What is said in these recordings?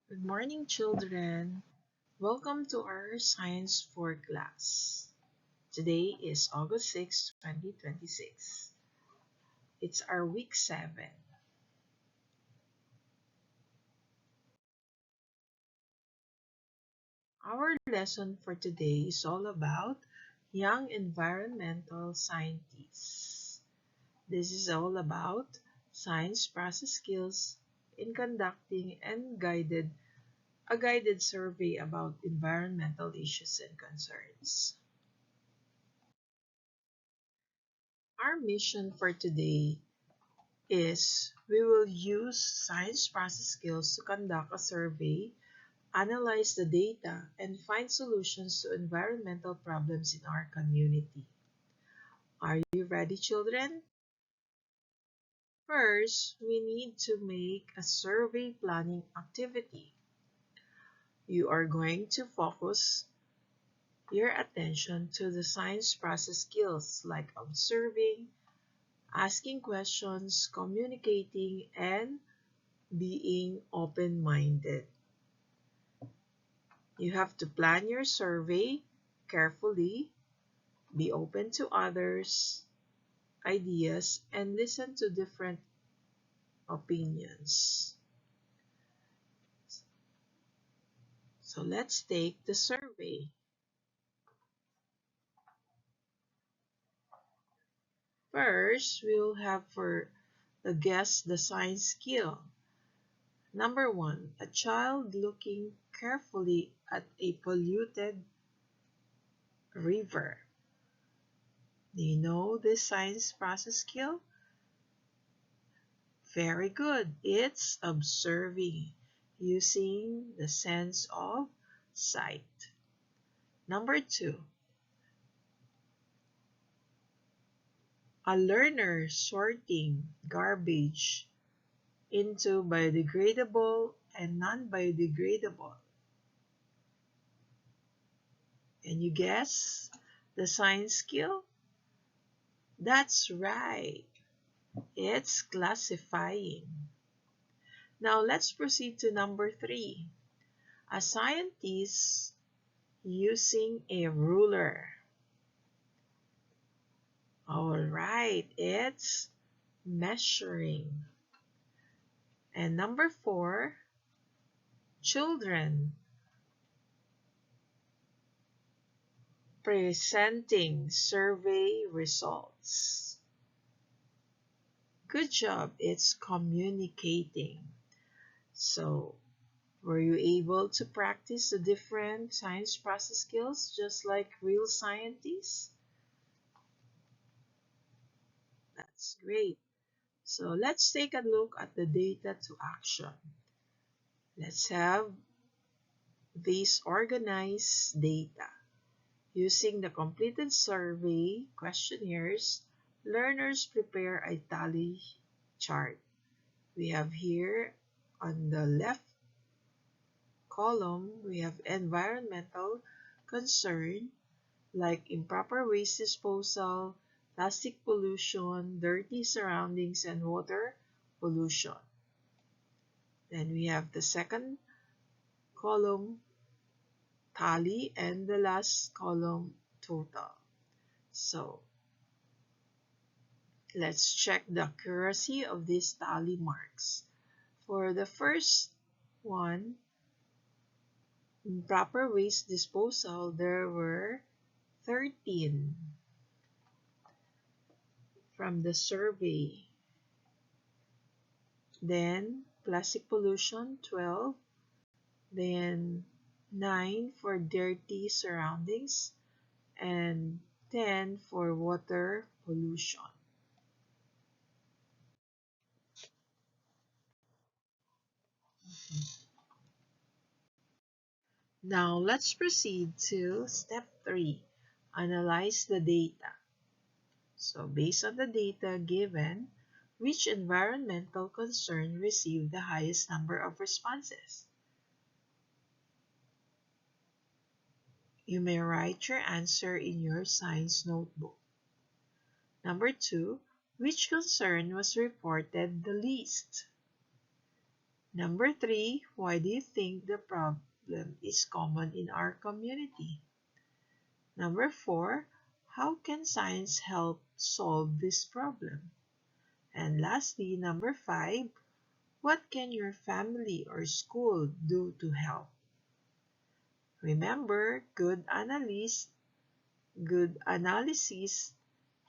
Good morning, children. Welcome to our Science 4 class. Today is August 6, 2026. It's our week 7. Our lesson for today is all about young environmental scientists. This is all about science process skills in conducting a guided survey about environmental issues and concerns. Our mission for today is we will use science process skills to conduct a survey, analyze the data, and find solutions to environmental problems in our community. Are you ready, children? First, we need to make a survey planning activity. You are going to focus your attention to the science process skills like observing, asking questions, communicating, and being open-minded. You have to plan your survey carefully, be open to others' ideas, and listen to different opinions. So let's take the survey. First, we'll have for the guess the science skill. Number 1, a child looking carefully at a polluted river. Do you know this science process skill? Very good. It's observing using the sense of sight. Number 2, a learner sorting garbage into biodegradable and non-biodegradable. Can you guess the science skill? That's right. It's classifying. Now let's proceed to number 3. A scientist using a ruler. All right, it's measuring. And number 4, children presenting survey results. Good job, it's communicating. So, were you able to practice the different science process skills just like real scientists? That's great. So, let's take a look at the data to action. Let's have these organized data. Using the completed survey questionnaires, learners prepare a tally chart. We have here on the left column, we have environmental concern like improper waste disposal, plastic pollution, dirty surroundings, and water pollution. Then we have the second column, tally, and the last column, total. So let's check the accuracy of these tally marks. For the first one, improper waste disposal, there were 13 from the survey. Then plastic pollution, 12. Then 9 for dirty surroundings and 10 for water pollution. Now let's proceed to step 3. Analyze the data. So based on the data given, which environmental concern received the highest number of responses? You may write your answer in your science notebook. Number 2, which concern was reported the least? Number 3, why do you think the problem is common in our community? Number 4, how can science help solve this problem? And lastly, number 5, what can your family or school do to help? Remember, good analysis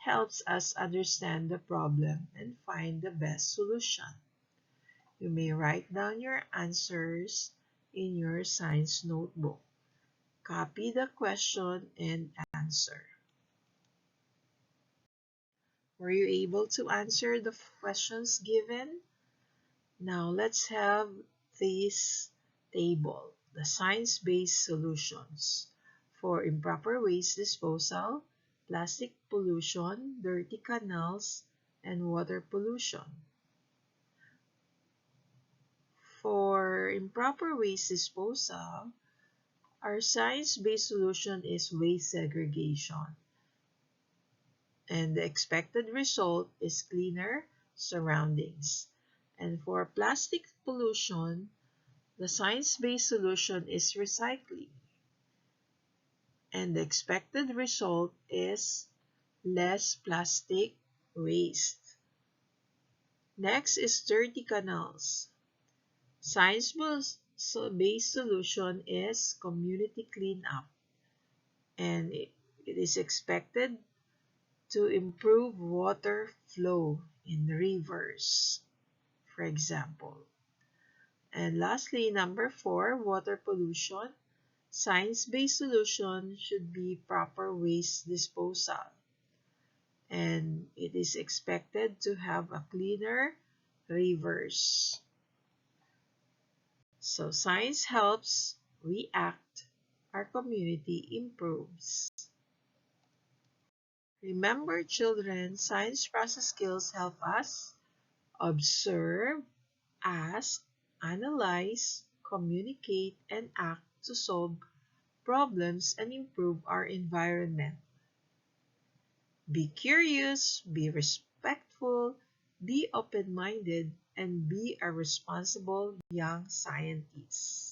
helps us understand the problem and find the best solution. You may write down your answers in your science notebook. Copy the question and answer. Were you able to answer the questions given? Now let's have this table, the science-based solutions for improper waste disposal, plastic pollution, dirty canals, and water pollution. For improper waste disposal, our science-based solution is waste segregation, and the expected result is cleaner surroundings. And for plastic pollution, the science-based solution is recycling, and the expected result is less plastic waste. Next is dirty canals. Science-based solution is community cleanup, and it is expected to improve water flow in rivers, for example. And lastly, number 4, water pollution. Science-based solution should be proper waste disposal, and it is expected to have a cleaner rivers. So science helps, we act, our community improves. Remember, children, science process skills help us observe, ask, analyze, communicate, and act to solve problems and improve our environment. Be curious, be respectful, be open-minded, and be a responsible young scientist.